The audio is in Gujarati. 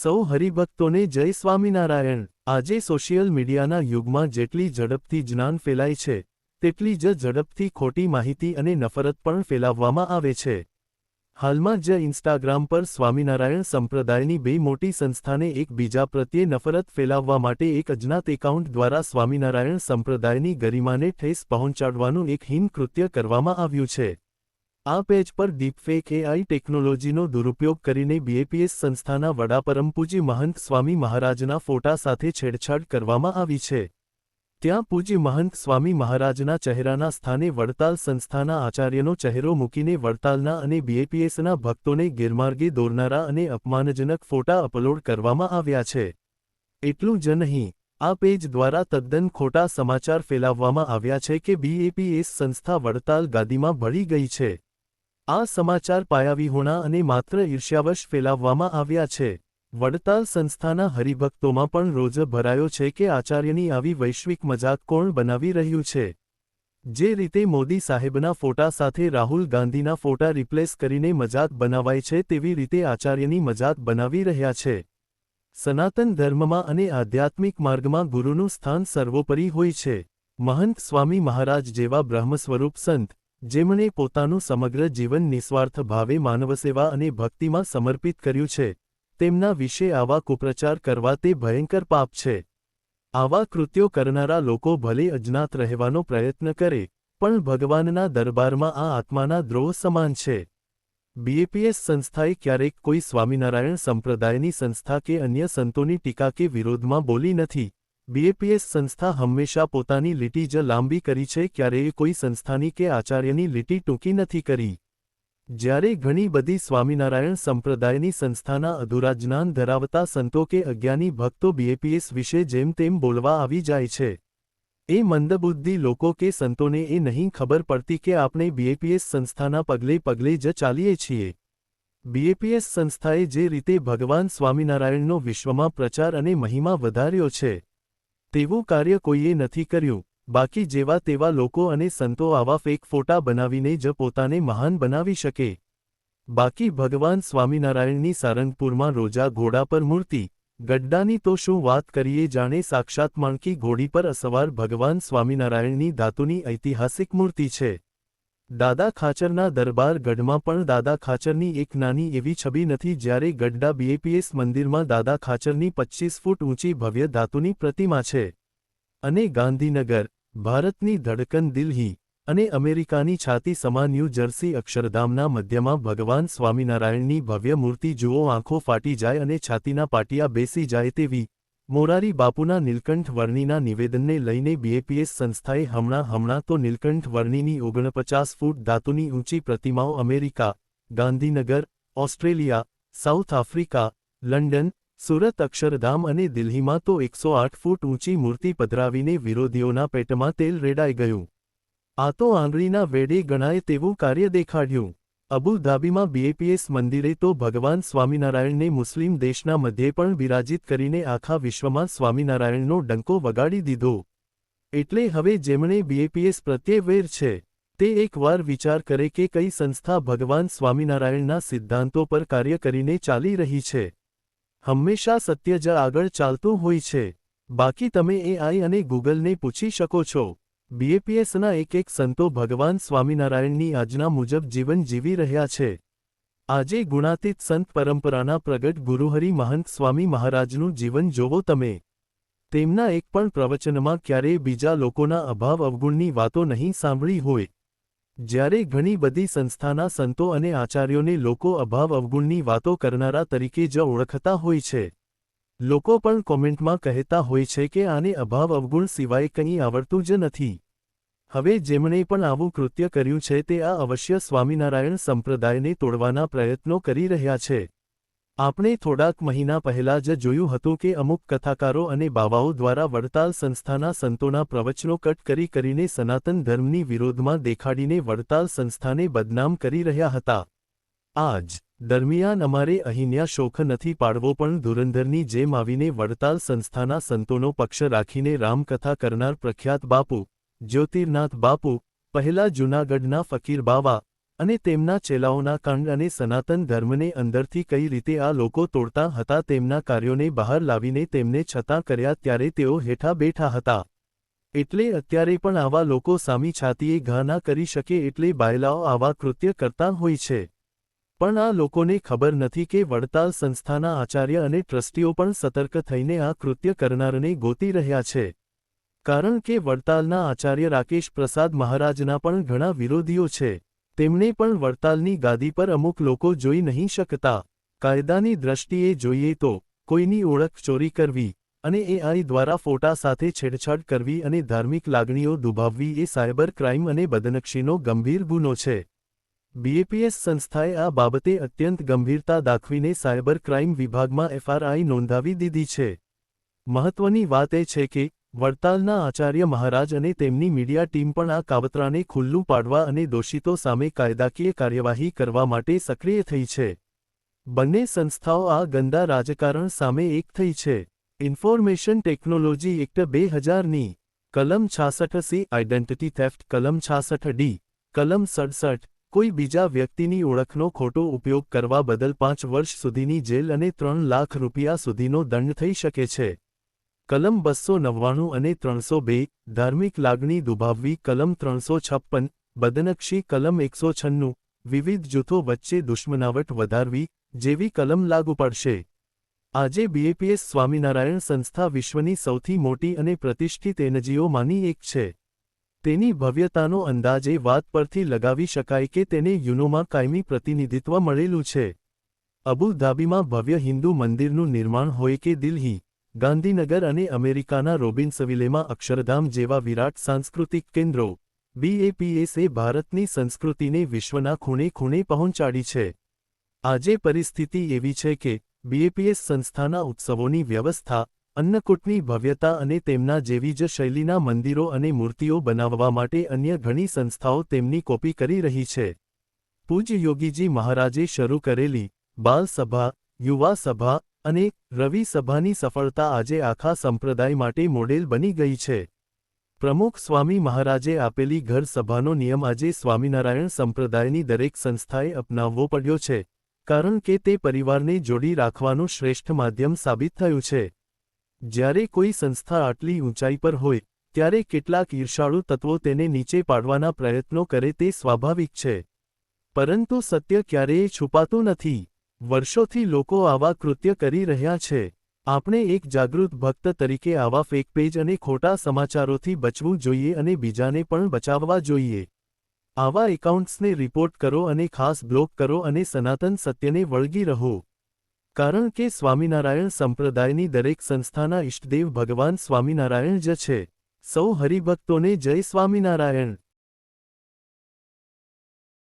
સૌ હરિભક્તોને જય સ્વામિનારાયણ। આજે સોશિયલ મીડિયાના યુગમાં જેટલી ઝડપથી જ્ઞાન ફેલાય છે, તેટલી જ ઝડપથી ખોટી માહિતી અને નફરત પણ ફેલાવવામાં આવે છે। હાલમાં જ ઇન્સ્ટાગ્રામ પર સ્વામિનારાયણ સંપ્રદાયની બે મોટી સંસ્થાને એકબીજા પ્રત્યે નફરત ફેલાવવા માટે એક અજ્ઞાત એકાઉન્ટ દ્વારા સ્વામિનારાયણ સંપ્રદાયની ગરિમાને ઠેસ પહોંચાડવાનું એક હીન કૃત્ય કરવામાં આવ્યું છે। આ પેજ પર ડીપફેક એઆઈ ટેકનોલોજીનો દુરુપયોગ કરીને બીએપીએસ સંસ્થાના વડા પરમપૂજ્ય મહંત સ્વામી મહારાજના ફોટા સાથે છેડછાડ કરવામાં આવી છે। ત્યાં પૂજ્ય મહંત સ્વામી મહારાજના ચહેરાના સ્થાને વડતાલ સંસ્થાના આચાર્યનો ચહેરો મૂકીને વડતાલના અને બીએપીએસના ભક્તોને ગેરમાર્ગે દોરનારા અને અપમાનજનક ફોટા અપલોડ કરવામાં આવ્યા છે। એટલું જ નહીં, આ પેજ દ્વારા તદ્દન ખોટા સમાચાર ફેલાવવામાં આવ્યા છે કે બીએપીએસ સંસ્થા વડતાલ ગાદીમાં ભળી ગઈ છે। આ સમાચાર પાયાવિહોણા અને માત્ર ઈર્ષ્યાવશ ફેલાવવામાં આવ્યા છે। વડતાલ સંસ્થાના હરિભક્તોમાં પણ રોજ ભરાયો છે કે આચાર્યની આવી વૈશ્વિક મજાક કોણ બનાવી રહ્યું છે। જે રીતે મોદી સાહેબના ફોટા સાથે રાહુલ ગાંધીના ફોટા રિપ્લેસ કરીને મજાક બનાવાય છે, તેવી રીતે આચાર્યની મજાક બનાવી રહ્યા છે। સનાતન ધર્મમાં અને આધ્યાત્મિક માર્ગમાં ગુરુનું સ્થાન સર્વોપરી હોય છે। મહંત સ્વામી મહારાજ જેવા બ્રહ્મસ્વરૂપ સંત, જેમણે પોતાનું સમગ્ર જીવન નિસ્વાર્થ ભાવે માનવસેવા અને ભક્તિમાં સમર્પિત કર્યું છે, તેમના વિશે આવા કુપ્રચાર કરવા તે ભયંકર પાપ છે। આવા કૃત્યો કરનારા લોકો ભલે અજ્ઞાત રહેવાનો પ્રયત્ન કરે, પણ ભગવાનના દરબારમાં આ આત્માના દ્રોહ સમાન છે। બીએપીએસ સંસ્થાએ ક્યારેક કોઈ સ્વામિનારાયણ સંપ્રદાયની સંસ્થા કે અન્ય સંતોની ટીકા કે વિરોધમાં બોલી નથી। બીએપીએસ સંસ્થા હંમેશા પોતાની લીટી જ લાંબી કરી છે, ક્યારેય કોઈ સંસ્થાની કે આચાર્યની લીટી ટૂંકી નથી કરી। જ્યારે ઘણી બધી સ્વામિનારાયણ સંપ્રદાયની સંસ્થાના અધૂરા જ્ઞાન ધરાવતા સંતો કે અજ્ઞાની ભક્તો બીએપીએસ વિશે જેમ તેમ બોલવા આવી જાય છે, એ મંદબુદ્ધિ લોકો કે સંતોને એ નહીં ખબર પડતી કે આપણે બીએપીએસ સંસ્થાના પગલે પગલે જ ચાલીએ છીએ। બીએપીએસ સંસ્થાએ જે રીતે ભગવાન સ્વામિનારાયણનો વિશ્વમાં પ્રચાર અને મહિમા વધાર્યો છે, તેવું કાર્ય કોઈએ નથી કર્યું। બાકી જેવા તેવા લોકો અને સંતો આવા ફેક ફોટા બનાવીને જ પોતાને મહાન બનાવી શકે। બાકી ભગવાન સ્વામિનારાયણની સારંગપુરમાં રોજા ઘોડા પર મૂર્તિ, ગડ્ડાની તો શું વાત કરીએ, જાણે સાક્ષાત માણકી ઘોડી પર અસવાર ભગવાન સ્વામિનારાયણની ધાતુની ઐતિહાસિક મૂર્તિ છે। દાદા ખાચરના દરબાર ગઢમાં પણ દાદા ખાચરની એક નાની એવી છબી નથી, જ્યારે ગઢડા બીએપીએસ મંદિરમાં દાદા ખાચરની 25 ફૂટ ઊંચી ભવ્ય ધાતુની પ્રતિમા છે। અને ગાંધીનગર, ભારતની ધડકન દિલ્હી અને અમેરિકાની છાતી સમા ન્યૂ જર્સી અક્ષરધામના મધ્યમાં ભગવાન સ્વામિનારાયણની ભવ્ય મૂર્તિ જુઓ, આંખો ફાટી જાય અને છાતીના પાટિયા બેસી જાય તેવી। મોરારી બાપુના નીલકંઠ વર્ણીના નિવેદનને લઈને બીએપીએસ સંસ્થાએ હમણાં તો નીલકંઠ વર્ણીની 49 ફૂટ ધાતુની ઊંચી પ્રતિમાઓ America, Gandhinagar, Australia, south Africa, London, Surat Akshardham અને દિલ્હીમાં તો 108 ફૂટ ઊંચી મૂર્તિ પધરાવીને વિરોધીઓના પેટમાં તેલ રેડાઈ ગયું। આ તો આંગળીના વેડે ગણાય તેવું કાર્ય દેખાડ્યું। અબુધાબીમાં બીએપીએસ મંદિરે તો ભગવાન સ્વામિનારાયણને મુસ્લિમ દેશના મધ્યે પણ બિરાજિત કરીને આખા વિશ્વમાં સ્વામિનારાયણનો ડંકો વગાડી દીધો। એટલે હવે જેમણે બીએપીએસ પ્રત્યે વેર છે, તે એકવાર વિચાર કરે કે કઈ સંસ્થા ભગવાન સ્વામિનારાયણના સિદ્ધાંતો પર કાર્ય કરીને ચાલી રહી છે। હંમેશા સત્ય જ આગળ ચાલતું હોય છે। બાકી તમે એઆઈ અને ગૂગલને પૂછી શકો છો। બીએપીએસના એક સંતો ભગવાન સ્વામિનારાયણની આજના મુજબ જીવન જીવી રહ્યા છે। આજે ગુણાતીત સંત પરંપરાના પ્રગટ ગુરુહરિ મહંત સ્વામી મહારાજનું જીવન જોવો તમે। તેમના એક પણ પ્રવચનમાં ક્યારેય બીજા લોકોના અભાવ અવગુણની વાતો નહીં સાંભળી હોય। જ્યારે ઘણી બધી સંસ્થાના સંતો અને આચાર્યોને લોકો અભાવ અવગુણની વાતો કરનારા તરીકે જ ઓળખતા હોય છે। લોકો પણ કોમેન્ટમાં કહેતા હોય છે કે આને અભાવ અવગુણ સિવાય કંઈ આવડતું જ નથી। હવે જેમણે પણ આવું કૃત્ય કર્યું છે, તે આ અવશ્ય સ્વામિનારાયણ સંપ્રદાયને તોડવાના પ્રયત્નો કરી રહ્યા છે। આપણે થોડાક મહિના પહેલા જ જોયું હતું કે અમુક કથાકારો અને બાવાઓ દ્વારા વડતાલ સંસ્થાના સંતોના પ્રવચનો કટ કરીને સનાતન ધર્મની વિરોધમાં દેખાડીને વડતાલ સંસ્થાને બદનામ કરી રહ્યા હતા। આજ દરમિયાન અમારે અહીંયા શોખ નથી પાડવો, પણ ધુરંધરની જેમ આવીને વડતાલ સંસ્થાના સંતોનો પક્ષ રાખીને રામકથા કરનાર પ્રખ્યાત બાપુ જ્યોતિર્નાથ બાપુ, પહેલા જૂનાગઢના ફકીર બાવા અને તેમના ચેલાઓના કાંડ અને સનાતન ધર્મને અંદરથી કઈ રીતે આ લોકો તોડતા હતા તેમના કાર્યોને બહાર લાવીને તેમને છતાં કર્યા ત્યારે તેઓ હેઠા બેઠા હતા. એટલે અત્યારે પણ આવા લોકો સામી છાતીએ ઘા ના કરી શકે એટલે બાયલાઓ આવા કૃત્ય કરતા હોય છે. પણ આ લોકોને ખબર નથી કે વડતાલ સંસ્થાના આચાર્ય અને ટ્રસ્ટીઓ પણ સતર્ક થઈને આ કૃત્ય કરનારને ગોતી રહ્યા છે. કારણ કે વડતાલના આચાર્ય રાકેશ પ્રસાદ મહારાજના પણ ઘણા વિરોધીઓ છે. તેમને પણ વડતાલની ગાદી પર અમુક લોકો જોઈ નહીં શકતા. કાયદાની દ્રષ્ટિએ જોઈએ તો કોઈની ઓળખ ચોરી કરવી અને AI દ્વારા ફોટા સાથે છેડછાડ કરવી અને ધાર્મિક લાગણીઓ દુભાવવી એ સાયબર ક્રાઇમ અને બદનક્ષીનો ગંભીર ગુનો છે. BAPS સંસ્થાએ આ બાબતે અત્યંત ગંભીરતા દાખવીને સાયબર ક્રાઇમ વિભાગમાં FRI નોંધાવી દીધી છે. મહત્વની વાત એ છે કે વડતાલના આચાર્ય મહારાજ અને તેમની મીડિયા ટીમ પણ આ કાવતરાને ખુલ્લું પાડવા અને દોષિતો સામે કાયદાકીય કાર્યવાહી કરવા માટે સક્રિય થઈ છે. બંને સંસ્થાઓ આ ગંદા રાજકારણ સામે એક થઈ છે. ઇન્ફોર્મેશન ટેકનોલોજી એક્ટ 2000ની કલમ 66C આઇડેન્ટિટી થેફ્ટ, કલમ 66D, કલમ 67 કોઈ બીજા વ્યક્તિની ઓળખનો ખોટો ઉપયોગ કરવા બદલ 5 વર્ષ સુધીની જેલ અને 3 લાખ રૂપિયા સુધીનો દંડ થઈ શકે છે. કલમ 299 અને 302 ધાર્મિક લાગણી દુભાવવી, કલમ 356 બદનક્ષી, કલમ 196 વિવિધ જૂથો વચ્ચે દુશ્મનાવટ વધારવી જેવી કલમ લાગુ પડશે. આજે BAPS સ્વામિનારાયણ સંસ્થા વિશ્વની સૌથી મોટી અને પ્રતિષ્ઠિત NGOમાંની એક છે. તેની ભવ્યતાનો અંદાજ એ વાત પરથી લગાવી શકાય કે તેને યુનોમાં કાયમી પ્રતિનિધિત્વ મળેલું છે. અબુ ધાબીમાં ભવ્ય હિન્દુ મંદિરનું નિર્માણ હોય કે દિલ્હી, ગાંધીનગર અને અમેરિકાના રોબિન્સવિલેમાં અક્ષરધામ જેવા વિરાટ સાંસ્કૃતિક કેન્દ્રો, BAPS એ ભારતની સંસ્કૃતિને વિશ્વના ખૂણે ખૂણે પહોંચાડી છે. આજે પરિસ્થિતિ એવી છે કે BAPS સંસ્થાના ઉત્સવોની વ્યવસ્થા, અન્નકૂટની ભવ્યતા અને તેમના જેવી જ શૈલીના મંદિરો અને મૂર્તિઓ બનાવવા માટે અન્ય ઘણી સંસ્થાઓ તેમની કોપી કરી રહી છે. પૂજ્ય યોગીજી મહારાજે શરૂ કરેલી બાલ સભા, યુવા સભા અને રવિ સભાની સફળતા આજે આખા સંપ્રદાય માટે મોડેલ બની ગઈ છે. પ્રમુખ સ્વામી મહારાજે આપેલી ઘર સભાનો નિયમ આજે સ્વામિનારાયણ સંપ્રદાયની દરેક સંસ્થાએ અપનાવવો પડ્યો છે, કારણ કે તે પરિવારને જોડી રાખવાનું શ્રેષ્ઠ માધ્યમ સાબિત થયું છે. જ્યારે કોઈ સંસ્થા આટલી ઊંચાઈ પર હોય ત્યારે કેટલાક ઈર્ષાળુ તત્વો તેને નીચે પાડવાના પ્રયત્નો કરે તે સ્વાભાવિક છે. પરંતુ સત્ય ક્યારેય છુપાતું નથી. વર્ષોથી લોકો આવા કૃત્ય કરી રહ્યા છે. આપણે એક જાગૃત ભક્ત તરીકે આવા ફેક પેજ અને ખોટા સમાચારોથી બચવું જોઈએ અને બીજાને પણ બચાવવા જોઈએ. આવા એકાઉન્ટ્સને રિપોર્ટ કરો અને ખાસ બ્લોક કરો અને સનાતન સત્યને વળગી રહો. કારણ કે સ્વામિનારાયણ સંપ્રદાયની દરેક સંસ્થાના ઇષ્ટદેવ ભગવાન સ્વામિનારાયણ જ છે. સૌ હરિભક્તોને જય સ્વામિનારાયણ.